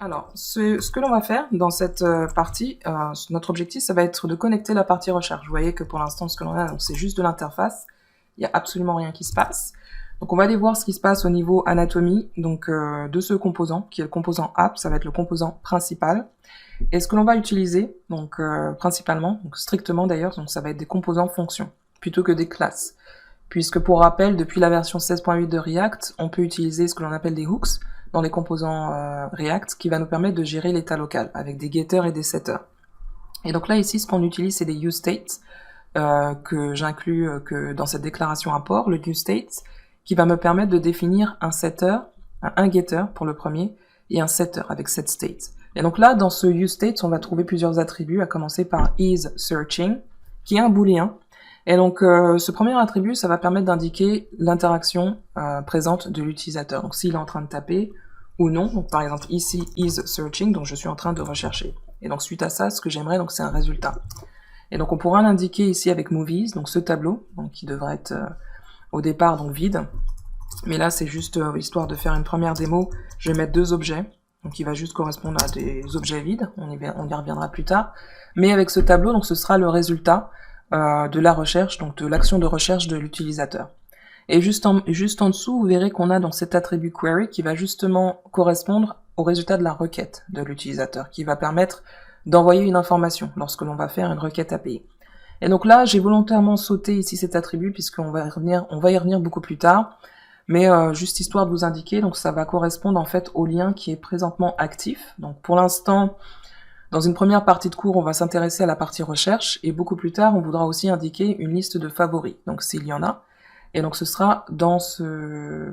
Alors, ce que l'on va faire dans cette partie, notre objectif, ça va être de connecter la partie recherche. Vous voyez que pour l'instant, ce que l'on a, donc c'est juste de l'interface. Il n'y a absolument rien qui se passe. Donc, on va aller voir ce qui se passe au niveau anatomie, donc de ce composant, qui est le composant app, ça va être le composant principal. Et ce que l'on va utiliser, donc principalement, donc strictement d'ailleurs, donc ça va être des composants fonctions, plutôt que des classes. Puisque pour rappel, depuis la version 16.8 de React, on peut utiliser ce que l'on appelle des hooks dans les composants React, qui va nous permettre de gérer l'état local, avec des getters et des setters. Et donc là, ici, ce qu'on utilise, c'est des useStates, que j'inclus que dans cette déclaration import, le useState, qui va me permettre de définir un setter, un getter pour le premier, et un setter avec setState. Et donc là, dans ce useState, on va trouver plusieurs attributs, à commencer par isSearching, qui est un booléen. Et donc, ce premier attribut, ça va permettre d'indiquer l'interaction présente de l'utilisateur. Donc, s'il est en train de taper ou non. Donc, par exemple, ici, isSearching, donc je suis en train de rechercher. Et donc, suite à ça, ce que j'aimerais, donc, c'est un résultat. Et donc, on pourra l'indiquer ici avec Movies, donc ce tableau, donc, qui devrait être au départ donc vide. Mais là, c'est juste histoire de faire une première démo. Je vais mettre deux objets. Donc, il va juste correspondre à des objets vides. On y reviendra plus tard. Mais avec ce tableau, donc, ce sera le résultat de la recherche, donc de l'action de recherche de l'utilisateur. Et juste en dessous, vous verrez qu'on a donc cet attribut query qui va justement correspondre au résultat de la requête de l'utilisateur, qui va permettre d'envoyer une information lorsque l'on va faire une requête API. Et donc là, j'ai volontairement sauté ici cet attribut puisqu'on va y revenir beaucoup plus tard, mais juste histoire de vous indiquer, donc ça va correspondre en fait au lien qui est présentement actif. Donc pour l'instant, dans une première partie de cours, on va s'intéresser à la partie recherche, et beaucoup plus tard, on voudra aussi indiquer une liste de favoris, donc s'il y en a. Et donc ce sera dans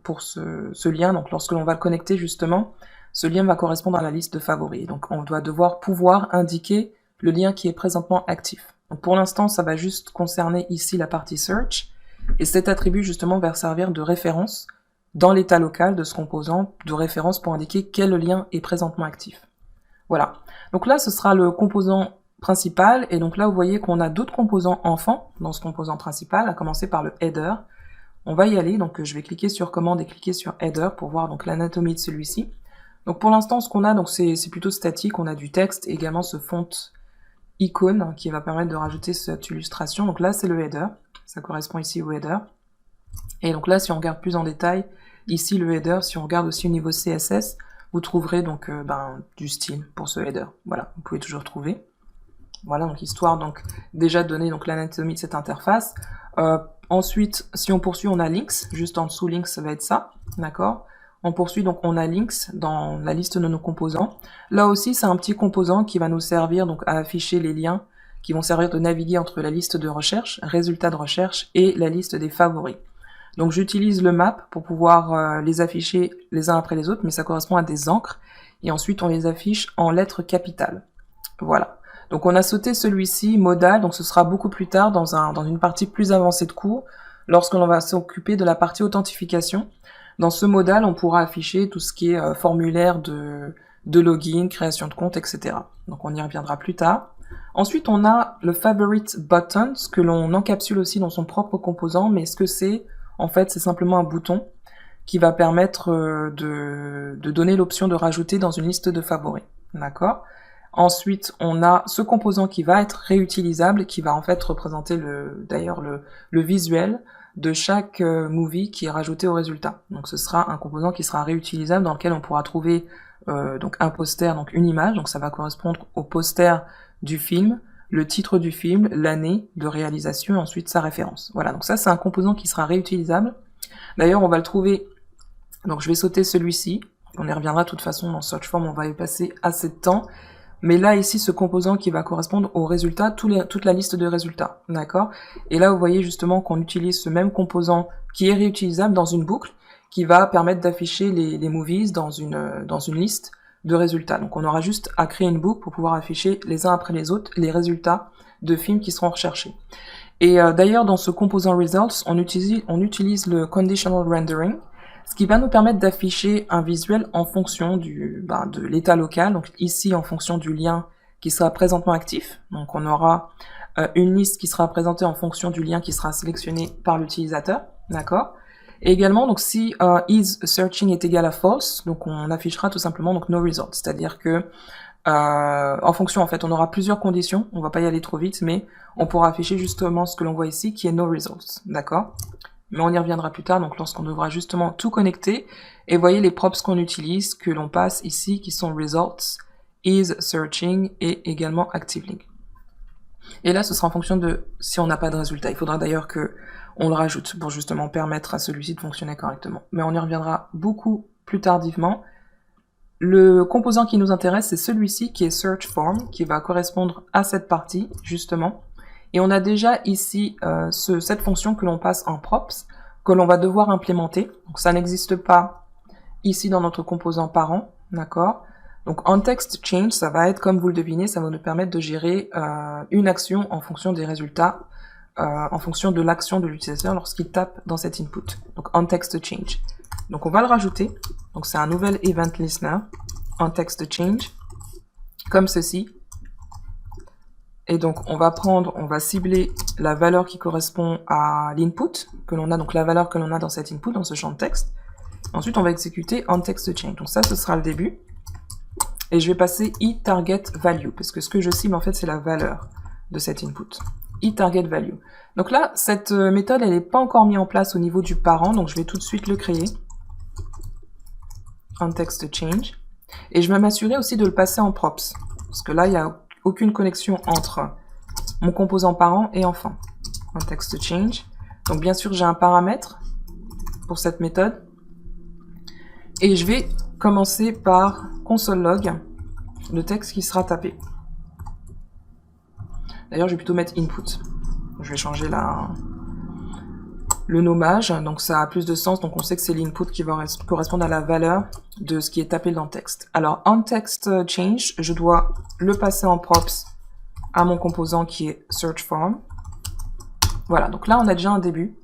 pour ce lien, donc lorsque l'on va le connecter justement, ce lien va correspondre à la liste de favoris. Donc on doit pouvoir indiquer le lien qui est présentement actif. Donc pour l'instant, ça va juste concerner ici la partie search, et cet attribut justement va servir de référence dans l'état local de ce composant, de référence pour indiquer quel lien est présentement actif. Voilà. Donc là, ce sera le composant principal, et donc là, vous voyez qu'on a d'autres composants enfants dans ce composant principal, à commencer par le header. On va y aller, donc je vais cliquer sur commande et cliquer sur header pour voir donc l'anatomie de celui-ci. Donc pour l'instant, ce qu'on a, donc c'est plutôt statique, on a du texte et également ce font icône qui va permettre de rajouter cette illustration. Donc là, c'est le header, ça correspond ici au header. Et donc là, si on regarde plus en détail, ici le header, si on regarde aussi au niveau CSS, vous trouverez donc du style pour ce header. Voilà, vous pouvez toujours trouver. Voilà, donc histoire donc déjà de donner donc l'anatomie de cette interface. Ensuite, si on poursuit, on a links. Juste en dessous, links, ça va être ça, d'accord. On poursuit, donc on a links dans la liste de nos composants. Là aussi, c'est un petit composant qui va nous servir donc à afficher les liens qui vont servir de naviguer entre la liste de recherche, résultats de recherche, et la liste des favoris. Donc j'utilise le map pour pouvoir les afficher les uns après les autres, mais ça correspond à des encres, et ensuite on les affiche en lettres capitales. Voilà. Donc on a sauté celui-ci, modal, donc ce sera beaucoup plus tard dans une partie plus avancée de cours, lorsque l'on va s'occuper de la partie authentification. Dans ce modal, on pourra afficher tout ce qui est formulaire de login, création de compte, etc. Donc on y reviendra plus tard. Ensuite, on a le favorite button, ce que l'on encapsule aussi dans son propre composant, mais ce que c'est, en fait, c'est simplement un bouton qui va permettre de donner l'option de rajouter dans une liste de favoris. D'accord ? Ensuite, on a ce composant qui va être réutilisable, qui va en fait représenter d'ailleurs le visuel de chaque movie qui est rajouté au résultat. Donc ce sera un composant qui sera réutilisable dans lequel on pourra trouver donc un poster, donc une image, donc ça va correspondre au poster du film, le titre du film, l'année de réalisation et ensuite sa référence. Voilà, donc ça c'est un composant qui sera réutilisable. D'ailleurs on va le trouver, donc je vais sauter celui-ci, on y reviendra de toute façon dans Search Form, on va y passer assez de temps. Mais là, ici, ce composant qui va correspondre aux résultats, toute la liste de résultats, d'accord? Et là, vous voyez justement qu'on utilise ce même composant qui est réutilisable dans une boucle, qui va permettre d'afficher les movies dans une liste de résultats. Donc, on aura juste à créer une boucle pour pouvoir afficher les uns après les autres les résultats de films qui seront recherchés. Et d'ailleurs, dans ce composant results, on utilise le conditional rendering, ce qui va nous permettre d'afficher un visuel en fonction de l'état local, donc ici en fonction du lien qui sera présentement actif. Donc on aura une liste qui sera présentée en fonction du lien qui sera sélectionné par l'utilisateur, d'accord ? Et également, donc si is searching est égal à false, donc on affichera tout simplement donc no result, c'est-à-dire que en fonction, en fait, on aura plusieurs conditions, on va pas y aller trop vite, mais on pourra afficher justement ce que l'on voit ici, qui est no results, d'accord? Mais on y reviendra plus tard, donc lorsqu'on devra justement tout connecter, et voyez les props qu'on utilise, que l'on passe ici, qui sont results, is searching, et également active link. Et là, ce sera en fonction de si on n'a pas de résultat. Il faudra d'ailleurs que on le rajoute pour justement permettre à celui-ci de fonctionner correctement. Mais on y reviendra beaucoup plus tardivement. Le composant qui nous intéresse, c'est celui-ci qui est search form, qui va correspondre à cette partie, justement. Et on a déjà ici cette fonction que l'on passe en props, que l'on va devoir implémenter. Donc ça n'existe pas ici dans notre composant parent, d'accord? Donc en text change, ça va être, comme vous le devinez, ça va nous permettre de gérer une action en fonction des résultats, en fonction de l'action de l'utilisateur lorsqu'il tape dans cet input. Donc on text change. Donc on va le rajouter. Donc c'est un nouvel event listener en text change, comme ceci. Et donc on va cibler la valeur qui correspond à l'input que l'on a, donc la valeur que l'on a dans cet input, dans ce champ de texte. Ensuite on va exécuter on text change. Donc ça, ce sera le début. Et je vais passer iTargetValue, parce que ce que je cible en fait c'est la valeur de cet input. iTargetValue. Donc là, cette méthode elle n'est pas encore mise en place au niveau du parent, donc je vais tout de suite le créer. onTextChange. Et je vais m'assurer aussi de le passer en props, parce que là il n'y a aucune connexion entre mon composant parent et enfant. onTextChange. Donc bien sûr j'ai un paramètre pour cette méthode. Et je vais commencer par console log, le texte qui sera tapé. D'ailleurs, je vais plutôt mettre input. Je vais changer le nommage, donc ça a plus de sens, donc on sait que c'est l'input qui va correspondre à la valeur de ce qui est tapé dans le texte. Alors, en text change, je dois le passer en props à mon composant qui est search form. Voilà, donc là on a déjà un début,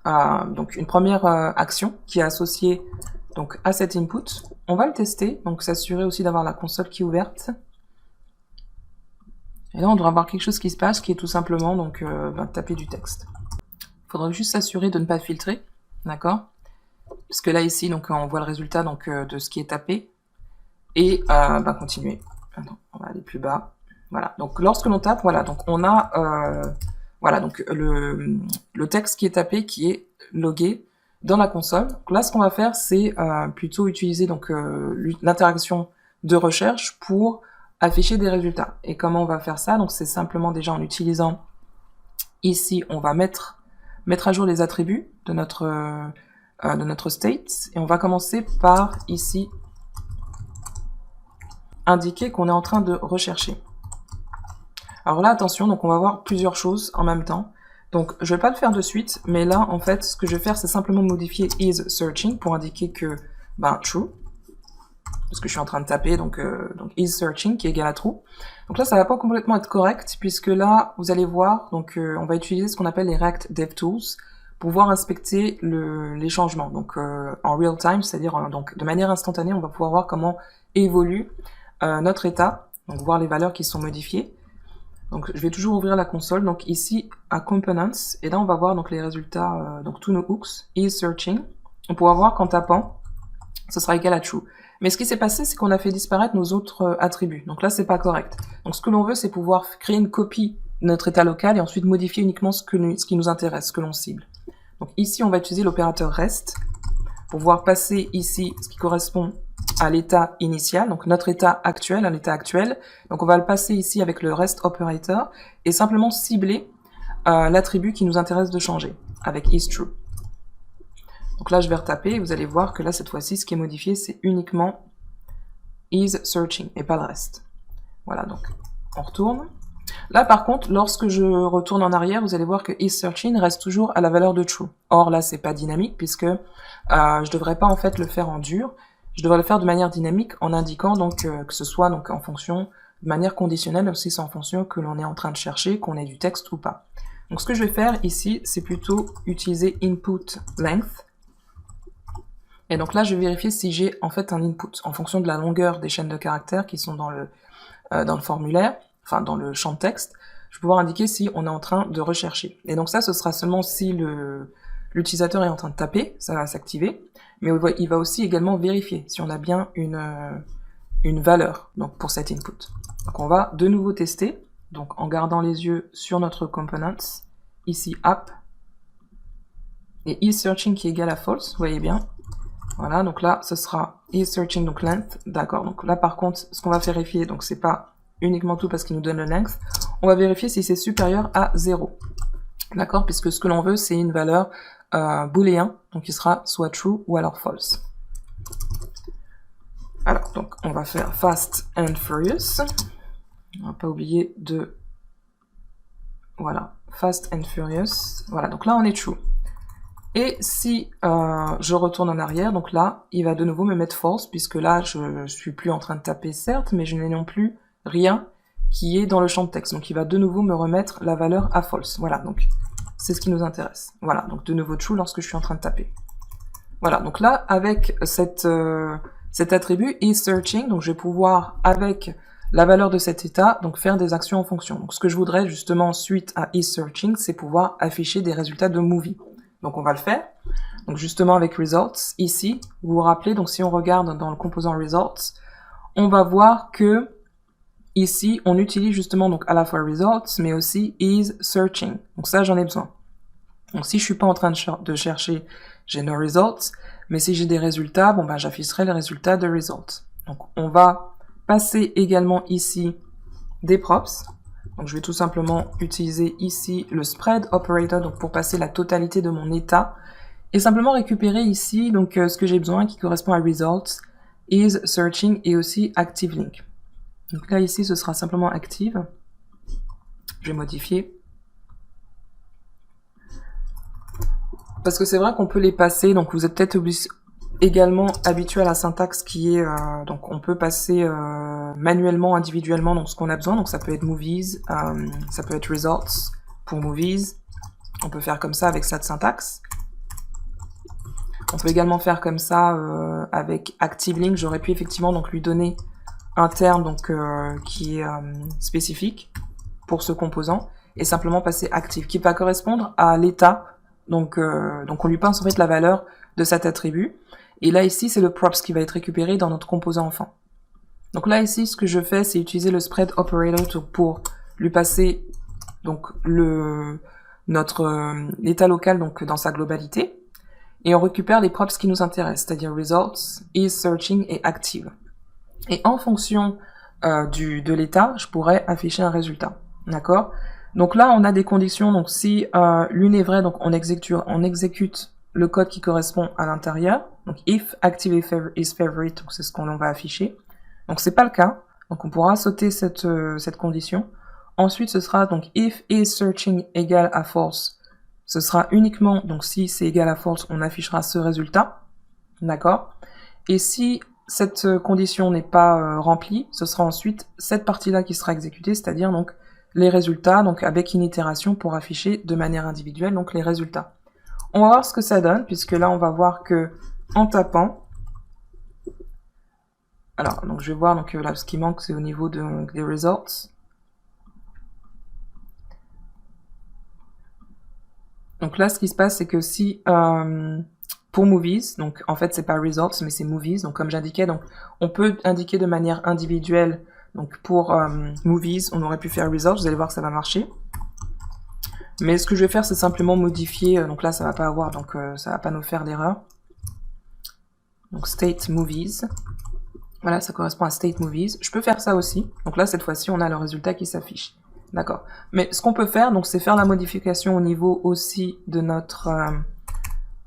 donc une première action qui est associée donc à cet input. On va le tester, donc s'assurer aussi d'avoir la console qui est ouverte. Et là, on devrait avoir quelque chose qui se passe, qui est tout simplement donc taper du texte. Il faudra juste s'assurer de ne pas filtrer, d'accord? Parce que là, ici, donc on voit le résultat donc de ce qui est tapé. Et continuer. Attends, on va aller plus bas. Voilà. Donc lorsque l'on tape, voilà, donc on a voilà donc le texte qui est tapé, qui est logué dans la console. Donc là, ce qu'on va faire, c'est plutôt utiliser donc l'interaction de recherche pour afficher des résultats. Et comment on va faire ça? Donc c'est simplement déjà en utilisant ici, on va mettre à jour les attributs de notre state, et on va commencer par ici indiquer qu'on est en train de rechercher. Alors là, attention, donc on va voir plusieurs choses en même temps. Donc je vais pas le faire de suite, mais là en fait ce que je vais faire c'est simplement modifier is searching pour indiquer que true, parce que je suis en train de taper donc is searching qui est égal à true. Donc là ça va pas complètement être correct, puisque là vous allez voir, donc on va utiliser ce qu'on appelle les React DevTools pour pouvoir inspecter les changements, donc en real time, c'est-à-dire donc de manière instantanée, on va pouvoir voir comment évolue notre état, donc voir les valeurs qui sont modifiées. Donc je vais toujours ouvrir la console, donc ici à Components, et là on va voir donc les résultats, donc tous nos hooks, is searching. On pourra voir qu'en tapant, ce sera égal à true. Mais ce qui s'est passé, c'est qu'on a fait disparaître nos autres attributs. Donc là, c'est pas correct. Donc ce que l'on veut, c'est pouvoir créer une copie de notre état local et ensuite modifier uniquement ce qui nous intéresse, ce que l'on cible. Donc ici, on va utiliser l'opérateur rest pour pouvoir passer ici ce qui correspond à l'état initial, donc notre état actuel, à l'état actuel. Donc on va le passer ici avec le rest operator et simplement cibler l'attribut qui nous intéresse de changer avec isTrue. Donc là je vais retaper et vous allez voir que là cette fois-ci ce qui est modifié c'est uniquement isSearching et pas le reste. Voilà, donc on retourne. Là par contre lorsque je retourne en arrière vous allez voir que isSearching reste toujours à la valeur de true. Or là c'est pas dynamique puisque je devrais pas en fait le faire en dur. Je devrais le faire de manière dynamique en indiquant donc que ce soit donc en fonction de manière conditionnelle, aussi c'est en fonction que l'on est en train de chercher, qu'on ait du texte ou pas. Donc ce que je vais faire ici, c'est plutôt utiliser input length. Et donc là, je vais vérifier si j'ai en fait un input en fonction de la longueur des chaînes de caractères qui sont dans le formulaire, enfin dans le champ de texte. Je vais pouvoir indiquer si on est en train de rechercher. Et donc ça, ce sera seulement si l'utilisateur est en train de taper, ça va s'activer, mais il va aussi également vérifier si on a bien une valeur donc pour cet input. Donc on va de nouveau tester, donc en gardant les yeux sur notre components, ici app, et isSearching qui est égal à false, vous voyez bien. Voilà, donc là, ce sera isSearching, donc length, d'accord. Donc là, par contre, ce qu'on va vérifier, donc c'est pas uniquement tout parce qu'il nous donne le length, on va vérifier si c'est supérieur à 0. D'accord, puisque ce que l'on veut, c'est une valeur booléen, donc il sera soit true ou alors false. Alors, donc on va faire fast and furious. On va pas oublier de... Voilà, fast and furious. Voilà, donc là on est true. Et si je retourne en arrière, donc là, il va de nouveau me mettre false, puisque là, je suis plus en train de taper, certes, mais je n'ai non plus rien qui est dans le champ de texte. Donc il va de nouveau me remettre la valeur à false. Voilà, donc c'est ce qui nous intéresse. Voilà, donc de nouveau true lorsque je suis en train de taper. Voilà, donc là, avec cet attribut isSearching, donc je vais pouvoir, avec la valeur de cet état, donc faire des actions en fonction. Donc ce que je voudrais justement suite à isSearching, c'est pouvoir afficher des résultats de movie. Donc on va le faire. Donc justement avec results, ici, vous vous rappelez, donc si on regarde dans le composant results, on va voir que ici, on utilise justement donc à la fois results, mais aussi isSearching. Donc ça, j'en ai besoin. Donc si je suis pas en train de chercher, j'ai no results, mais si j'ai des résultats, bon ben j'afficherai les résultats de results. Donc on va passer également ici des props. Donc je vais tout simplement utiliser ici le spread operator donc pour passer la totalité de mon état et simplement récupérer ici donc ce que j'ai besoin qui correspond à results, isSearching et aussi active link. Donc là ici ce sera simplement active. Je vais modifier. Parce que c'est vrai qu'on peut les passer, donc vous êtes peut-être également habitué à la syntaxe qui est, donc on peut passer manuellement, individuellement, donc ce qu'on a besoin, donc ça peut être movies, ça peut être results pour movies, on peut faire comme ça avec cette syntaxe. On peut également faire comme ça avec active link, j'aurais pu effectivement donc lui donner un terme donc qui est spécifique pour ce composant, et simplement passer active, qui va correspondre à l'état, donc on lui passe en fait la valeur de cet attribut. Et là, ici, c'est le props qui va être récupéré dans notre composant enfant. Donc là, ici, ce que je fais, c'est utiliser le spread operator pour lui passer donc notre état local donc dans sa globalité. Et on récupère les props qui nous intéressent, c'est-à-dire results, isSearching et active. Et en fonction de l'état, je pourrais afficher un résultat. D'accord? Donc là, on a des conditions. Donc si l'une est vraie, donc on exécute le code qui correspond à l'intérieur. Donc if active is favorite, donc c'est ce qu'on va afficher. Donc c'est pas le cas, donc on pourra sauter cette condition. Ensuite ce sera donc if isSearching égale à false, ce sera uniquement, donc si c'est égal à false, on affichera ce résultat, d'accord. Et si cette condition n'est pas remplie, ce sera ensuite cette partie-là qui sera exécutée, c'est-à-dire donc les résultats, donc avec une itération pour afficher de manière individuelle donc les résultats. On va voir ce que ça donne, puisque là, on va voir que en tapant, alors, donc je vais voir, donc là, ce qui manque, c'est au niveau des results. Donc là, ce qui se passe, c'est que si, pour movies, donc en fait, c'est pas results, mais c'est movies, donc comme j'indiquais, donc on peut indiquer de manière individuelle, donc pour movies, on aurait pu faire results, vous allez voir que ça va marcher. Mais ce que je vais faire, c'est simplement modifier, donc là ça va pas avoir, donc ça va pas nous faire d'erreur. Donc state movies, voilà, ça correspond à state movies. Je peux faire ça aussi, donc là cette fois-ci on a le résultat qui s'affiche. D'accord. Mais ce qu'on peut faire, donc c'est faire la modification au niveau aussi de notre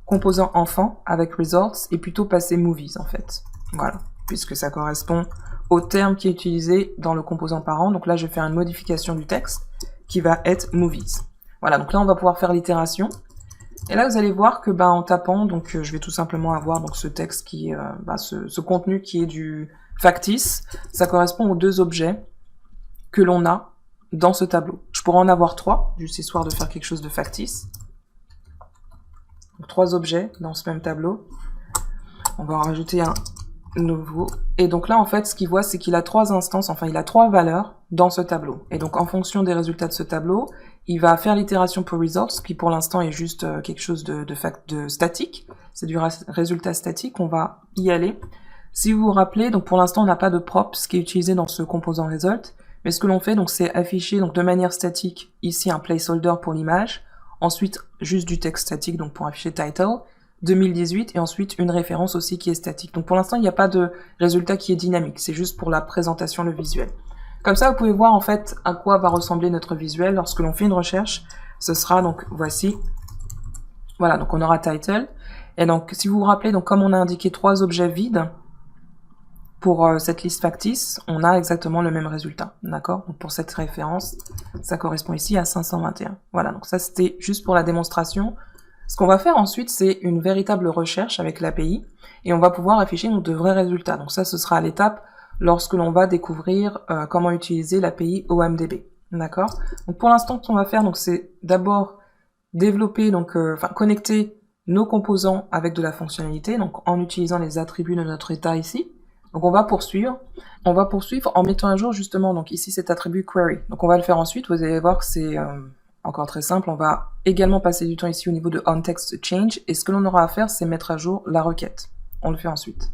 composant enfant avec results et plutôt passer movies en fait. Voilà, puisque ça correspond au terme qui est utilisé dans le composant parent. Donc là je vais faire une modification du texte qui va être movies. Voilà, donc là on va pouvoir faire l'itération. Et là vous allez voir que en tapant, donc je vais tout simplement avoir donc ce texte qui est ce contenu qui est du factice. Ça correspond aux deux objets que l'on a dans ce tableau. Je pourrais en avoir 3, juste histoire de faire quelque chose de factice. Donc 3 objets dans ce même tableau. On va en rajouter un nouveau. Et donc là, en fait, ce qu'il voit, c'est qu'il a 3 instances, enfin, il a 3 valeurs dans ce tableau. Et donc, en fonction des résultats de ce tableau, il va faire l'itération pour results, qui pour l'instant est juste quelque chose de statique. C'est du résultat statique, on va y aller. Si vous vous rappelez, donc pour l'instant, on n'a pas de props qui est utilisé dans ce composant result. Mais ce que l'on fait, donc, c'est afficher donc de manière statique ici un placeholder pour l'image. Ensuite, juste du texte statique, donc pour afficher title. 2018 et ensuite une référence aussi qui est statique. Donc pour l'instant, il n'y a pas de résultat qui est dynamique, c'est juste pour la présentation, le visuel. Comme ça, vous pouvez voir en fait à quoi va ressembler notre visuel lorsque l'on fait une recherche. Ce sera donc, voici, voilà, donc on aura title. Et donc si vous vous rappelez, donc comme on a indiqué 3 objets vides pour cette liste factice, on a exactement le même résultat, d'accord? Donc pour cette référence, ça correspond ici à 521. Voilà, donc ça c'était juste pour la démonstration. Ce qu'on va faire ensuite, c'est une véritable recherche avec l'API et on va pouvoir afficher de vrais résultats. Donc ça, ce sera à l'étape lorsque l'on va découvrir comment utiliser l'API OMDB. D'accord? Donc pour l'instant, ce qu'on va faire, donc c'est d'abord développer, donc connecter nos composants avec de la fonctionnalité, donc en utilisant les attributs de notre état ici. Donc on va poursuivre en mettant à jour justement donc ici cet attribut query. Donc on va le faire ensuite. Vous allez voir que c'est encore très simple, on va également passer du temps ici au niveau de onTextChange, et ce que l'on aura à faire, c'est mettre à jour la requête. On le fait ensuite.